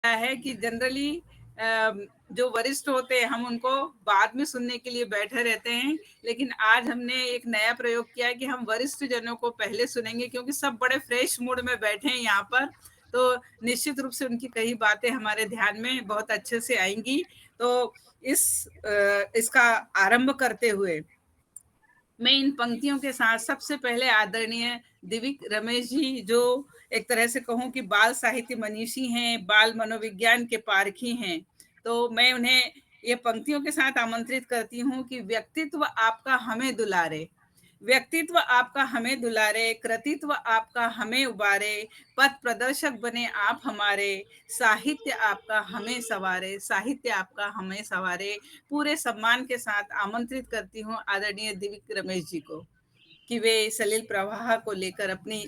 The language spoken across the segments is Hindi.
है कि जनरली जो वरिष्ठ होते हैं हम उनको बाद में सुनने के लिए बैठे रहते हैं, लेकिन आज हमने एक नया प्रयोग किया है कि हम वरिष्ठ जनों को पहले सुनेंगे, क्योंकि सब बड़े फ्रेश मूड में बैठे हैं यहाँ पर, तो निश्चित रूप से उनकी कई बातें हमारे ध्यान में बहुत अच्छे से आएंगी। तो इसका आरंभ करते हुए मैं इन पंक्तियों के साथ सबसे पहले आदरणीय दिव्य रमेश जी, जो एक तरह से कहूं कि बाल साहित्य मनीषी हैं, बाल मनोविज्ञान के पारखी हैं, तो मैं उन्हें ये पंक्तियों के साथ आमंत्रित करती हूँ कि व्यक्तित्व आपका हमें दुलारे, व्यक्तित्व आपका हमें दुलारे, कृतित्व आपका हमें उबारे, पथ प्रदर्शक बने आप हमारे, साहित्य आपका हमें सवारे, साहित्य आपका हमें सवारे। पूरे सम्मान के साथ आमंत्रित करती हूँ आदरणीय दिव्य रमेश जी को कि वे सलिल प्रवाह को लेकर अपनी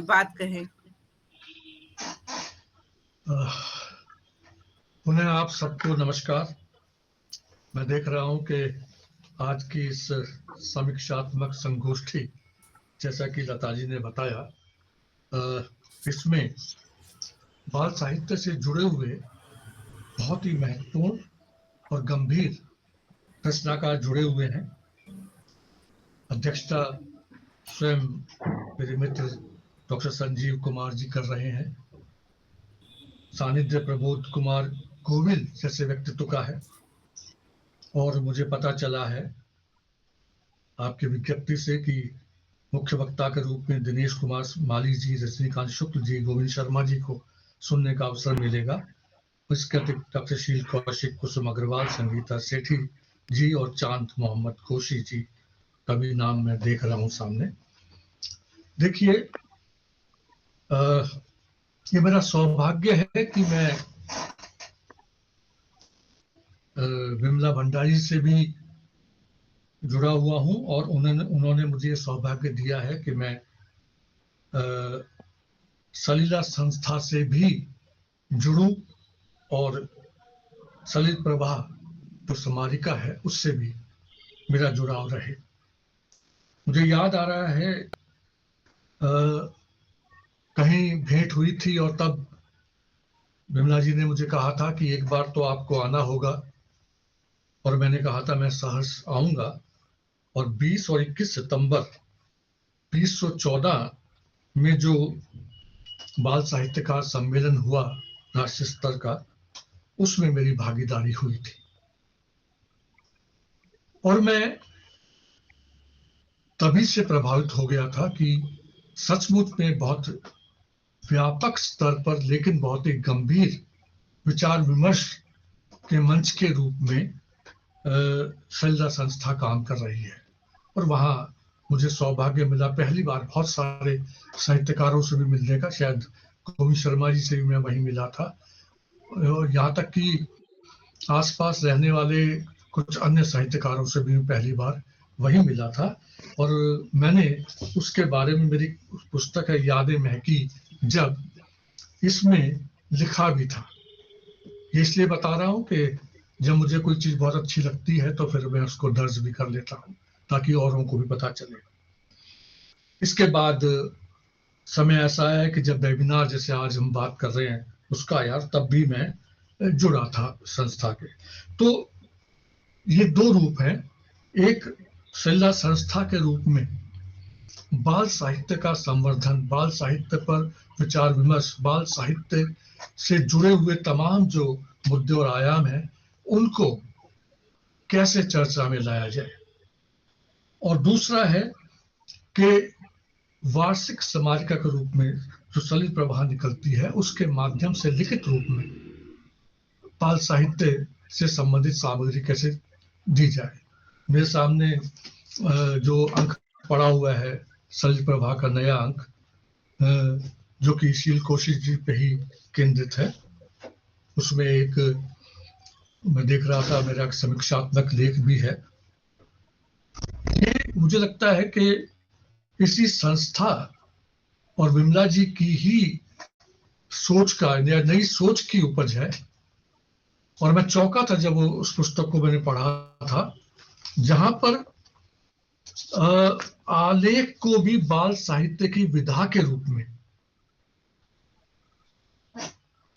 बात कहें। पुनः आप सबको नमस्कार। मैं देख रहा हूं कि आज की इस समीक्षात्मक संगोष्ठी, जैसा कि लता जी ने बताया, इसमें बाल साहित्य से जुड़े हुए बहुत ही महत्वपूर्ण और गंभीर प्रश्नाकार जुड़े हुए हैं। अध्यक्षता स्वयं मेरे मित्र डॉक्टर संजीव कुमार जी कर रहे हैं। सानिध्य प्रबोध कुमार गोविल जैसे व्यक्तित्व का है, और मुझे पता चला है आपकी विज्ञप्ति से कि मुख्य वक्ता के रूप में दिनेश कुमार माली जी, रजनीकांत शुक्ल जी, गोविंद शर्मा जी को सुनने का अवसर मिलेगा। इसके अतिरिक्त डॉक्टर शील कौशिक, कुसुम अग्रवाल, संगीता सेठी जी और चांद मोहम्मद कोशी जी का भी नाम मैं देख रहा हूं सामने। देखिए, ये मेरा सौभाग्य है कि मैं विमला भंडारी से भी जुड़ा हुआ हूं, और उन्होंने मुझे सौभाग्य दिया है कि मैं सलीला संस्था से भी जुड़ूं, और सलिल प्रवाह जो समारिका है उससे भी मेरा जुड़ाव रहे। मुझे याद आ रहा है कहीं भेंट हुई थी, और तब विमला जी ने मुझे कहा था कि एक बार तो आपको आना होगा, और मैंने कहा था मैं सहर्ष आऊंगा। और 20 और 21 सितंबर 2014 में जो बाल साहित्यकार सम्मेलन हुआ राष्ट्रीय स्तर का, उसमें मेरी भागीदारी हुई थी, और मैं तभी से प्रभावित हो गया था कि सचमुच में बहुत व्यापक स्तर पर, लेकिन बहुत ही गंभीर विचार विमर्श के मंच के रूप में सलिला संस्था काम कर रही है। और वहाँ मुझे सौभाग्य मिला पहली बार बहुत सारे साहित्यकारों से भी मिलने का। शायद गोविंद शर्मा जी से भी मैं वहीं मिला था, और यहाँ तक कि आसपास रहने वाले कुछ अन्य साहित्यकारों से भी पहली बार वहीं मिला था। और मैंने उसके बारे में, मेरी पुस्तक है यादें महकी, जब इसमें लिखा भी था। ये इसलिए बता रहा हूँ कि जब मुझे कोई चीज बहुत अच्छी लगती है तो फिर मैं उसको दर्ज भी कर लेता हूँ, ताकि औरों को भी पता चले। इसके बाद समय ऐसा है कि जब वेबिनार जैसे आज हम बात कर रहे हैं उसका, यार तब भी मैं जुड़ा था संस्था के। तो ये दो रूप हैं। एक सलिला संस्था के रूप में बाल साहित्य का संवर्धन, बाल साहित्य पर विचार विमर्श, बाल साहित्य से जुड़े हुए तमाम जो मुद्दे और आयाम हैं उनको कैसे चर्चा में लाया जाए। और दूसरा है कि वार्षिक समारिका के रूप में जो सलिल प्रवाह निकलती है उसके माध्यम से लिखित रूप में बाल साहित्य से संबंधित सामग्री कैसे दी जाए। मेरे सामने जो अंक पड़ा हुआ है सलिल प्रवाह का नया अंक, जो कि शील कौशिक जी पे ही केंद्रित है, उसमें एक मैं देख रहा था मेरा समीक्षात्मक लेख भी है। ये मुझे लगता है कि इसी संस्था और विमला जी की ही सोच का या नई सोच की उपज है। और मैं चौंका था जब उस पुस्तक को मैंने पढ़ा था, जहां पर आलेख को भी बाल साहित्य की विधा के रूप में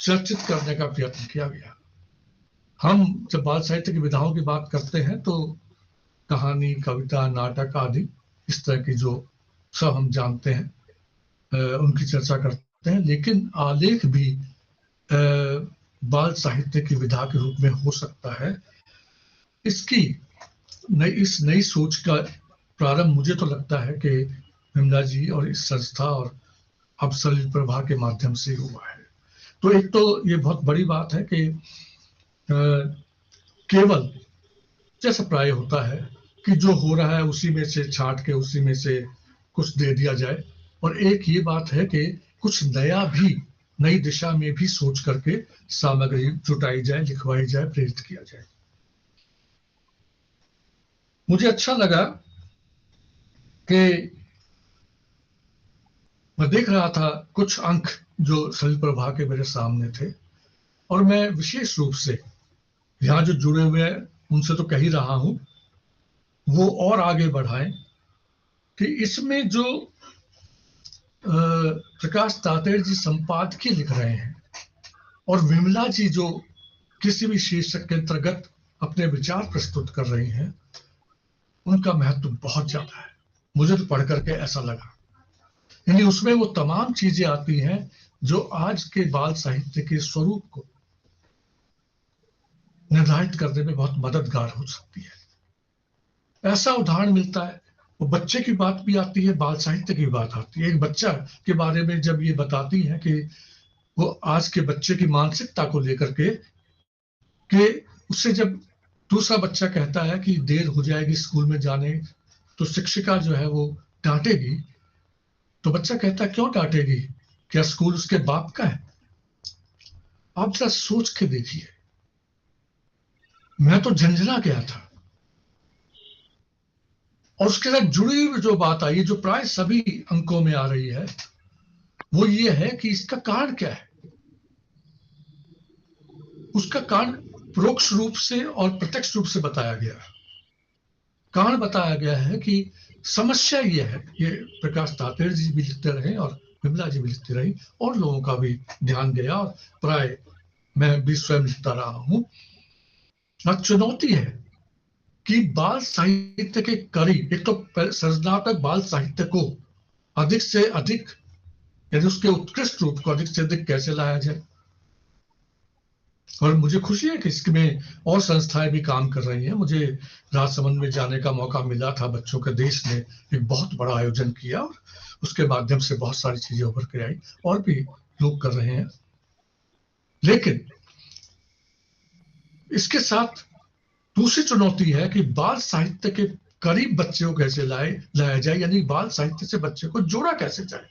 चर्चित करने का प्रयत्न किया गया। हम जब बाल साहित्य की विधाओं की बात करते हैं तो कहानी, कविता, नाटक आदि इस तरह की जो सब हम जानते हैं उनकी चर्चा करते हैं, लेकिन आलेख भी बाल साहित्य की विधा के रूप में हो सकता है। इसकी इस नई सोच का प्रारंभ मुझे तो लगता है कि विमला जी और इस संस्था और अब सलिल प्रभा के माध्यम से हुआ है। तो एक तो ये बहुत बड़ी बात है कि केवल जैसा प्राय होता है कि जो हो रहा है उसी में से छांट के उसी में से कुछ दे दिया जाए, और एक ये बात है कि कुछ नया भी, नई दिशा में भी सोच करके सामग्री जुटाई जाए, लिखवाई जाए, प्रेरित किया जाए। मुझे अच्छा लगा कि मैं देख रहा था कुछ अंक जो सलिल प्रभा के मेरे सामने थे, और मैं विशेष रूप से यहाँ जो जुड़े हुए हैं उनसे तो कह ही रहा हूं, वो और आगे बढ़ाएं कि इसमें जो प्रकाश तातेड़ जी संपादकीय लिख रहे हैं और विमला जी जो किसी भी शीर्षक के अंतर्गत अपने विचार प्रस्तुत कर रही हैं, उनका महत्व बहुत ज्यादा है। मुझे तो पढ़ करके ऐसा लगा, यानी उसमें वो तमाम चीजें आती हैं जो आज के बाल साहित्य के स्वरूप को निर्धारित करने में बहुत मददगार हो सकती है। ऐसा उदाहरण मिलता है, वो बच्चे की बात भी आती है, बाल साहित्य की बात आती है। एक बच्चा के बारे में जब ये बताती है कि वो आज के बच्चे की मानसिकता को लेकर के, कि उससे जब दूसरा बच्चा कहता है कि देर हो जाएगी स्कूल में जाने, तो शिक्षिका जो है वो डांटेगी, तो बच्चा कहता है क्यों डांटेगी, क्या स्कूल उसके बाप का है? आप जरा सोच के देखिए, मैं तो झंझना गया था। और उसके साथ जुड़ी हुई जो बात आई, जो प्राय सभी अंकों में आ रही है, वो ये है कि इसका कारण क्या है। उसका कारण परोक्ष रूप से और प्रत्यक्ष रूप से बताया गया है। कारण बताया गया है कि समस्या ये है, ये प्रकाश तातेड़ जी भी लिखते रहे और विमला जी भी लिखती रही, और लोगों का भी ध्यान गया, और प्राय मैं भी स्वयं लिखता रहा हूं। चुनौती है कि बाल साहित्य के करीब, एक तो सृजनात्मक बाल साहित्य को अधिक से अधिक, यानी उसके उत्कृष्ट रूप को अधिक से अधिक कैसे लाया जाए। और मुझे खुशी है कि इसमें और संस्थाएं भी काम कर रही हैं। मुझे राजसमंद में जाने का मौका मिला था। बच्चों के देश ने एक बहुत बड़ा आयोजन किया और उसके माध्यम से बहुत सारी चीजें उभर के आई, और भी लोग कर रहे हैं। लेकिन इसके साथ दूसरी चुनौती है कि बाल साहित्य के करीब बच्चे को कैसे लाया जाए, यानी बाल साहित्य से बच्चे को जोड़ा कैसे जाए।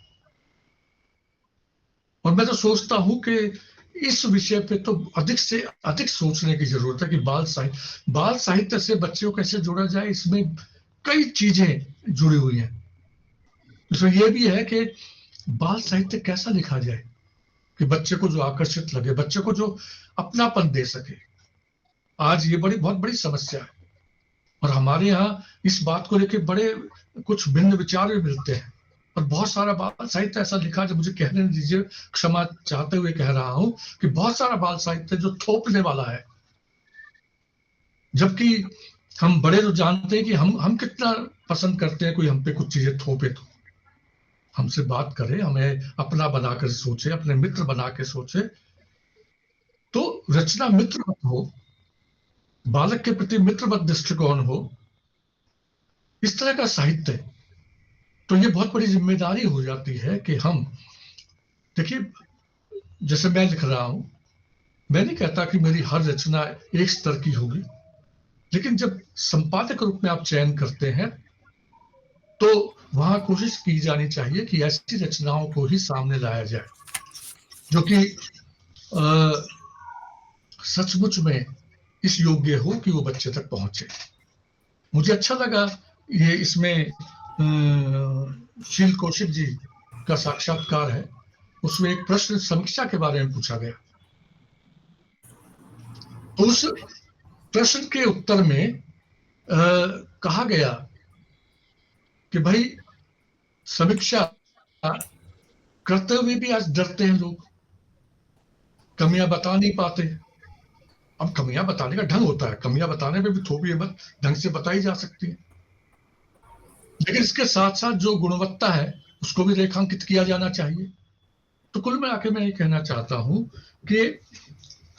और मैं तो सोचता हूं कि इस विषय पे तो अधिक से अधिक सोचने की जरूरत है कि बाल साहित्य से बच्चे को कैसे जोड़ा जाए। इसमें कई चीजें जुड़ी हुई हैं। इसमें यह भी है कि बाल साहित्य कैसा लिखा जाए कि बच्चे को जो आकर्षित लगे, बच्चे को जो अपनापन दे सके। आज ये बहुत बड़ी समस्या है, और हमारे यहाँ इस बात को लेकर बड़े कुछ भिन्न विचार भी मिलते हैं। और बहुत सारा बाल साहित्य ऐसा लिखा, जो मुझे कहने दीजिए, क्षमा चाहते हुए कह रहा हूं, कि बहुत सारा बाल साहित्य जो थोपने वाला है, जबकि हम बड़े तो जानते हैं कि हम कितना पसंद करते हैं कोई हम पे कुछ चीजें थोपे, तो हमसे बात करे, हमें अपना बनाकर सोचे, अपने मित्र बना के सोचे। तो रचना मित्रवत हो, बालक के प्रति मित्रवत दृष्टिकोण हो, इस तरह का साहित्य, तो ये बहुत बड़ी जिम्मेदारी हो जाती है कि हम देखिए, जैसे मैं लिख रहा हूं, मैं नहीं कहता कि मेरी हर रचना एक स्तर की होगी, लेकिन जब संपादक रूप में आप चयन करते हैं तो वहां कोशिश की जानी चाहिए कि ऐसी रचनाओं को ही सामने लाया जाए जो कि सचमुच में इस योग्य हो कि वो बच्चे तक पहुंचे। मुझे अच्छा लगा ये इसमें शील कौशिक जी का साक्षात्कार है, उसमें एक प्रश्न समीक्षा के बारे में पूछा गया। तो उस प्रश्न के उत्तर में कहा गया कि भाई, समीक्षा करते हुए भी आज डरते हैं लोग। कमियां बता नहीं पाते। अब कमियां बताने का ढंग होता है, कमियां बताने में भी थोड़ी हिम्मत ढंग से बताई जा सकती है, लेकिन इसके साथ साथ जो गुणवत्ता है उसको भी रेखांकित किया जाना चाहिए। तो कुल मिला के मैं ये कहना चाहता हूं कि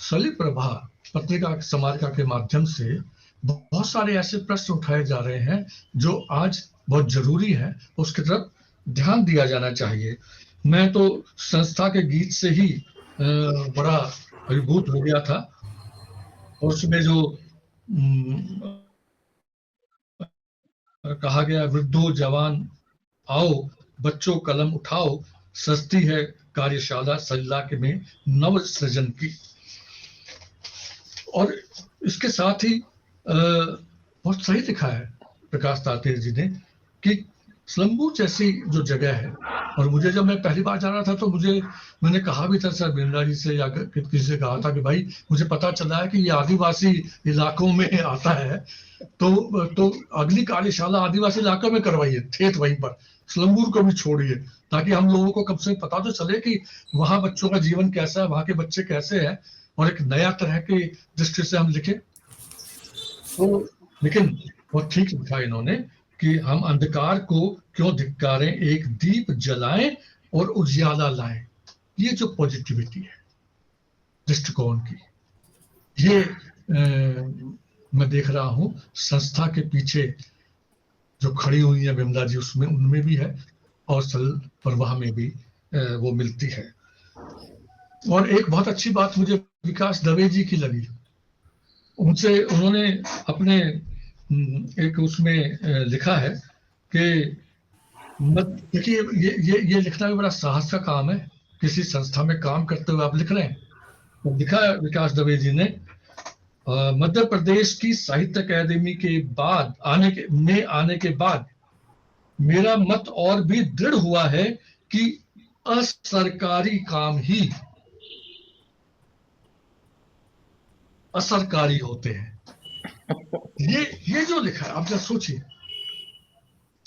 सलिल प्रभा पत्रिका समारिका के माध्यम से बहुत सारे ऐसे प्रश्न उठाए जा रहे हैं जो आज बहुत जरूरी है, उसकी तरफ ध्यान दिया जाना चाहिए। मैं तो संस्था के गीत से ही बड़ा अभिभूत हो गया था, और उसमें जो कहा गया, वृद्धो जवान आओ, बच्चों कलम उठाओ, सस्ती है कार्यशाला सलिला के में नव सृजन की। और इसके साथ ही बहुत सही लिखा है प्रकाश तातेर जी ने कि स्लम्बू जैसी जो जगह है, और मुझे जब मैं पहली बार जा रहा था तो मैंने कहा भी था सर बिरला जी से या किसी से कहा था कि भाई मुझे पता चला है कि ये आदिवासी इलाकों में आता है, तो अगली कार्यशाला आदिवासी इलाकों में करवाइए, ठेठ वहीं पर, स्लम्बूर को भी छोड़िए, ताकि हम लोगों को कम से कम पता तो चले कि वहां बच्चों का जीवन कैसा है, वहां के बच्चे कैसे हैं, और एक नया तरह की दृष्टि से हम लिखें। तो लेकिन बहुत ठीक लिखा इन्होंने कि हम अंधकार को क्यों धिक्कारें, एक दीप जलाएं और उजियाला लाएं। ये जो पॉजिटिविटी है दृष्टिकोण की, ये मैं देख रहा हूं संस्था के पीछे जो खड़ी हुई है विमला जी, उसमें उनमें भी है, और सलिल प्रभा में भी वो मिलती है। और एक बहुत अच्छी बात मुझे विकास दवे जी की लगी, उन्होंने अपने एक उसमें लिखा है कि देखिए ये लिखना भी बड़ा साहस का काम है। किसी संस्था में काम करते हुए आप लिख रहे हैं, तो लिखा है विकास दवे जी ने, मध्य प्रदेश की साहित्य अकादमी के बाद आने के बाद मेरा मत और भी दृढ़ हुआ है कि असरकारी काम ही असरकारी होते हैं। ये जो लिखा है, आप जब सोचिए,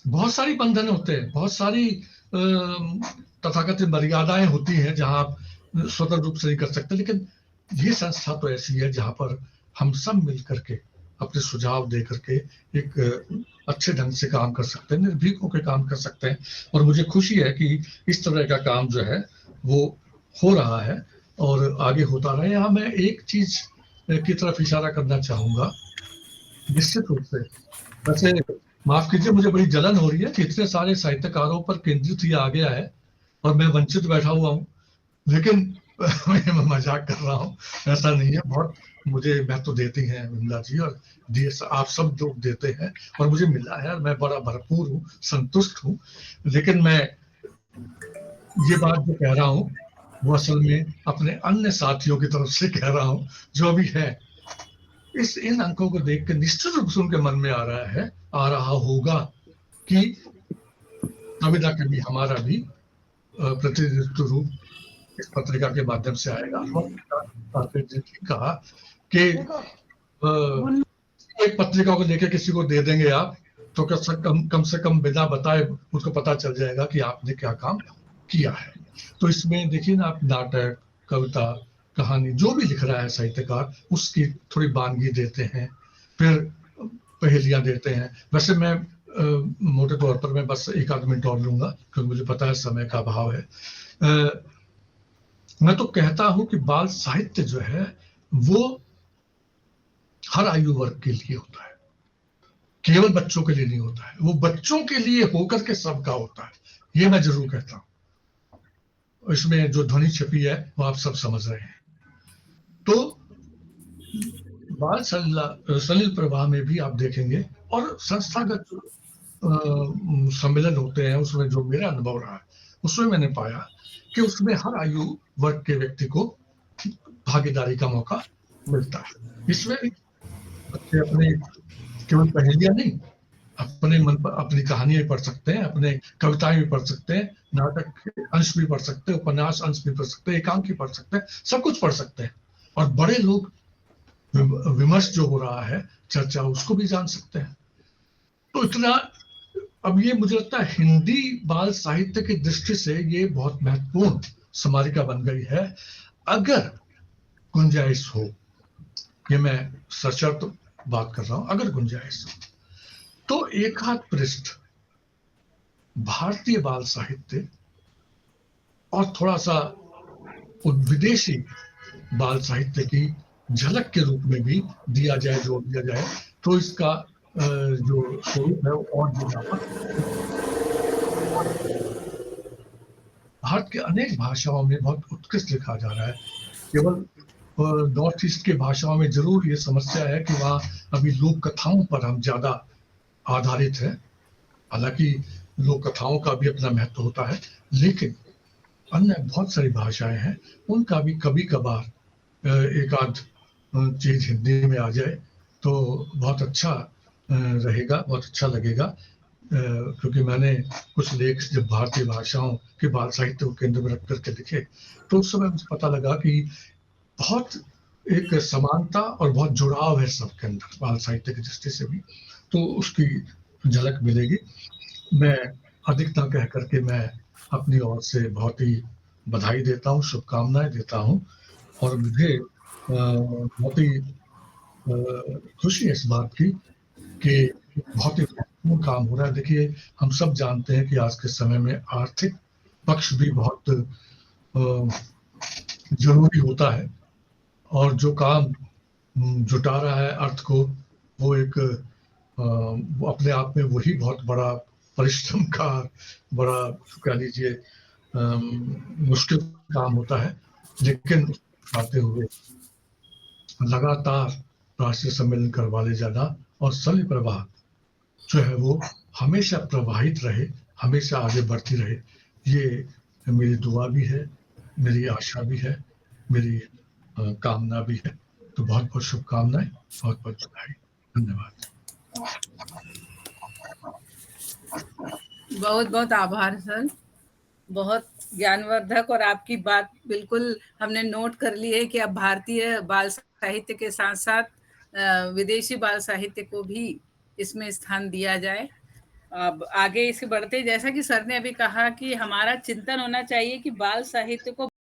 बहुत सारी बंधन होते हैं, बहुत सारी तथाकथित मर्यादाएं होती हैं जहां आप स्वतंत्र रूप से नहीं कर सकते, लेकिन ये संस्था तो ऐसी है जहां पर हम सब मिल करके अपने सुझाव दे करके एक अच्छे ढंग से काम कर सकते हैं, निर्भीक होकर काम कर सकते हैं। और मुझे खुशी है कि इस तरह का काम जो है वो हो रहा है और आगे होता रहे। यहाँ मैं एक चीज की तरफ इशारा करना चाहूंगा, निश्चित रूप से, वैसे माफ कीजिए मुझे बड़ी जलन हो रही है कि इतने सारे साहित्यकारों पर केंद्रित ये आ गया है और मैं वंचित बैठा हुआ हूँ, लेकिन मैं मजाक कर रहा हूँ, ऐसा नहीं है। बहुत मुझे महत्व देती हैं विमला जी, और आप सब लोग देते हैं, और मुझे मिला है, मैं बड़ा भरपूर हूँ, संतुष्ट हूँ। लेकिन मैं ये बात जो कह रहा हूँ वो असल में अपने अन्य साथियों की तरफ से कह रहा हूँ जो भी है। इन अंकों को देख के निश्चित रूप से उनके मन में आ रहा होगा कि कभी ना कभी हमारा भी प्रतिनिधित्व रूप इस पत्रिका के माध्यम से आएगा। और कहा कि एक पत्रिका को लेकर किसी को दे देंगे आप, तो कम से कम बिना बताए उसको पता चल जाएगा कि आपने क्या काम किया है। तो इसमें देखिए ना, आप नाटक, कविता, कहानी जो भी लिख रहा है साहित्यकार, उसकी थोड़ी वानगी देते हैं, फिर पहेलियां देते हैं। वैसे मैं मोटे तौर पर मैं बस एक आध मिनट और लूंगा क्योंकि मुझे पता है समय का अभाव है। मैं तो कहता हूं कि बाल साहित्य जो है वो हर आयु वर्ग के लिए होता है, केवल बच्चों के लिए नहीं होता है, वो बच्चों के लिए होकर के सबका होता है, ये मैं जरूर कहता हूं। इसमें जो ध्वनि छिपी है वो आप सब समझ रहे हैं। तो बाल सलिल प्रवाह में भी आप देखेंगे, और संस्थागत सम्मेलन होते हैं उसमें जो मेरा अनुभव रहा है, उसमें मैंने पाया कि उसमें हर आयु वर्ग के व्यक्ति को भागीदारी का मौका मिलता है। इसमें भी बच्चे अपने केवल पहेलियां नहीं, अपने मन पर अपनी कहानियां भी पढ़ सकते हैं, अपने कविताएं भी पढ़ सकते हैं, नाटक अंश भी पढ़ सकते हैं, उपन्यास अंश भी पढ़ सकते हैं, एकांक भी पढ़ सकते हैं, सब कुछ पढ़ सकते हैं। और बड़े लोग विमर्श जो हो रहा है, चर्चा, उसको भी जान सकते हैं। तो इतना, अब ये मुझे लगता है हिंदी बाल साहित्य की दृष्टि से ये बहुत महत्वपूर्ण समारिका बन गई है। अगर गुंजाइश हो, ये मैं सशर्त बात कर रहा हूं, अगर गुंजाइश हो तो एक आध पृष्ठ भारतीय बाल साहित्य और थोड़ा सा विदेशी बाल साहित्य की झलक के रूप में भी दिया जाए, जोड़ दिया जाए, तो इसका जो स्वरूप है वो और भी व्यापक। भारत के अनेक भाषाओं में बहुत उत्कृष्ट लिखा जा रहा है। केवल नॉर्थ ईस्ट के भाषाओं में जरूर ये समस्या है कि वहाँ अभी लोक कथाओं पर हम ज्यादा आधारित है। हालांकि लोक कथाओं का भी अपना महत्व होता है, लेकिन अन्य बहुत सारी भाषाएं हैं, उनका भी कभी कभार एक आध चीज हिंदी में आ जाए तो बहुत अच्छा रहेगा, बहुत अच्छा लगेगा। क्योंकि मैंने कुछ लेख जब भारतीय भाषाओं के बाल साहित्य को केंद्र में रख करके लिखे, तो उस समय मुझे पता लगा कि बहुत एक समानता और बहुत जुड़ाव है सबके अंदर बाल साहित्य की दृष्टि से भी, तो उसकी झलक मिलेगी। मैं अधिक ना कह करके मैं अपनी ओर से बहुत ही बधाई देता हूँ, शुभकामनाएं देता हूँ, और मुझे बहुत ही खुशी है इस बात की कि बहुत ही महत्वपूर्ण काम हो रहा है। देखिए, हम सब जानते हैं कि आज के समय में आर्थिक पक्ष भी बहुत जरूरी होता है, और जो काम जुटा रहा है अर्थ को, वो एक वो अपने आप में वही बहुत बड़ा परिश्रम का, बड़ा कह लीजिए मुश्किल काम होता है। लेकिन आते हुए लगातार राष्ट्रीय सम्मेलन करवा ले जाना और सभी प्रवाह जो है वो हमेशा प्रवाहित रहे, हमेशा आगे बढ़ती रहे, ये मेरी दुआ भी है, मेरी आशा भी है, मेरी कामना भी है। तो बहुत बहुत शुभकामनाएं, बहुत बहुत बधाई, धन्यवाद। बहुत बहुत आभार सर, बहुत ज्ञानवर्धक, और आपकी बात बिल्कुल हमने नोट कर ली है कि अब भारतीय बाल साहित्य के साथ साथ विदेशी बाल साहित्य को भी इसमें स्थान दिया जाए। अब आगे इसे बढ़ते, जैसा कि सर ने अभी कहा कि हमारा चिंतन होना चाहिए कि बाल साहित्य को